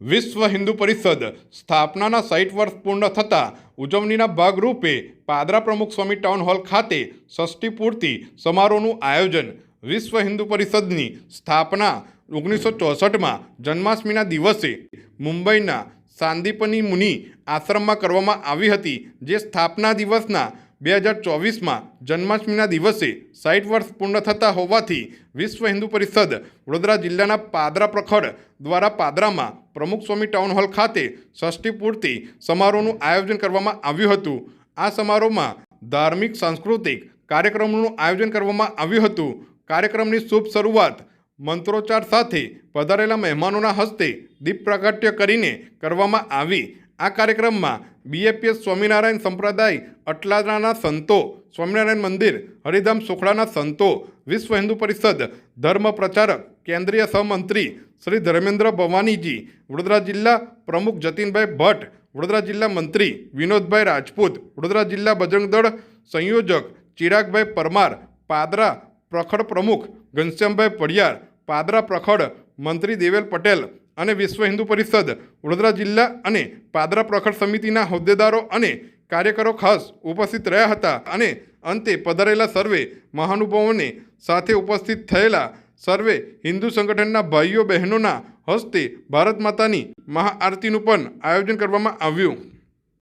વિશ્વ હિન્દુ પરિષદ સ્થાપનાના 60 વર્ષ પૂર્ણ થતાં ઉજવણીના ભાગરૂપે પાદરા પ્રમુખ સ્વામી ટાઉન હોલ ખાતે ષષ્ઠી પૂર્તિ સમારોહનું આયોજન। વિશ્વ હિન્દુ પરિષદની સ્થાપના 1964માં જન્માષ્ટમીના દિવસે મુંબઈના સાંદીપની મુનિ આશ્રમમાં કરવામાં આવી હતી, જે સ્થાપના દિવસના 2024માં જન્માષ્ટમીના દિવસે 60 વર્ષ પૂર્ણ થતા હોવાથી વિશ્વ હિન્દુ પરિષદ વડોદરા જિલ્લાના પાદરા પ્રખંડ દ્વારા પાદરામાં પ્રમુખ સ્વામી ટાઉન હોલ ખાતે ષષ્ઠી પૂર્તિ સમારોહનું આયોજન કરવામાં આવ્યું હતું। આ સમારોહમાં ધાર્મિક સાંસ્કૃતિક કાર્યક્રમોનું આયોજન કરવામાં આવ્યું હતું। કાર્યક્રમની શુભ શરૂઆત મંત્રોચ્ચાર સાથે પધારેલા મહેમાનોના હસ્તે દીપ પ્રાગટ્ય કરીને કરવામાં આવી। આ કાર્યક્રમમાં બીએપીએસ સ્વામિનારાયણ સંપ્રદાય અટલાદરાના સંતો, સ્વામિનારાયણ મંદિર હરિધામ સોખડાના સંતો, વિશ્વ હિન્દુ પરિષદ ધર્મ પ્રચારક કેન્દ્રીય સહમંત્રી શ્રી ધર્મેન્દ્ર ભવાનીજી, વડોદરા જિલ્લા પ્રમુખ જતીનભાઈ ભટ્ટ, વડોદરા જિલ્લા મંત્રી વિનોદભાઈ રાજપૂત, વડોદરા જિલ્લા બજરંગ દળ સંયોજક ચિરાગભાઈ પરમાર, પાદરા પ્રખંડ પ્રમુખ ઘનશ્યામભાઈ પડિયાર, પાદરા પ્રખંડ મંત્રી દેવેલ પટેલ અને વિશ્વ હિન્દુ પરિષદ વડોદરા જિલ્લા અને પાદરા પ્રખંડ સમિતિના હોદ્દેદારો અને કાર્યકરો ખાસ ઉપસ્થિત રહ્યા હતા। અને અંતે પધારેલા સર્વે મહાનુભાવોને સાથે ઉપસ્થિત થયેલા સર્વે હિન્દુ સંગઠનના ભાઈઓ બહેનોના હસ્તે ભારત માતાની મહાઆરતીનું પણ આયોજન કરવામાં આવ્યું।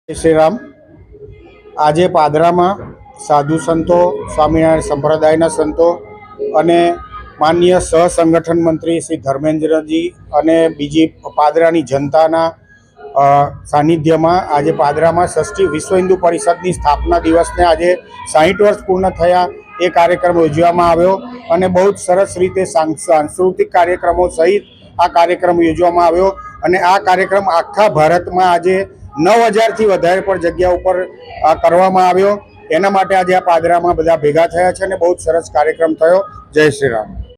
જય શ્રી રામ। આજે પાદરામાં સાધુ સંતો, સ્વામિનારાયણ સંપ્રદાયના સંતો અને માનનીય સહસંગઠન મંત્રી શ્રી ધર્મેન્દ્રજી અને બીજી પાદરાની જનતાના સાનિધ્યમાં આજે પાદરામાં વિશ્વ હિન્દુ પરિષદની સ્થાપના દિવસને આજે 60 વર્ષ પૂર્ણ થયા એ કાર્યક્રમ યોજવામાં આવ્યો અને બહુ જ સરસ રીતે સાંસ્કૃતિક કાર્યક્રમો સહિત આ કાર્યક્રમ યોજવામાં આવ્યો અને આ કાર્યક્રમ આખા ભારતમાં આજે 9000થી વધારે પણ જગ્યા ઉપર કરવામાં આવ્યો। એના માટે આજે આ પાદરામાં બધા ભેગા થયા છે અને બહુ જ સરસ કાર્યક્રમ થયો। જય શ્રી રામ।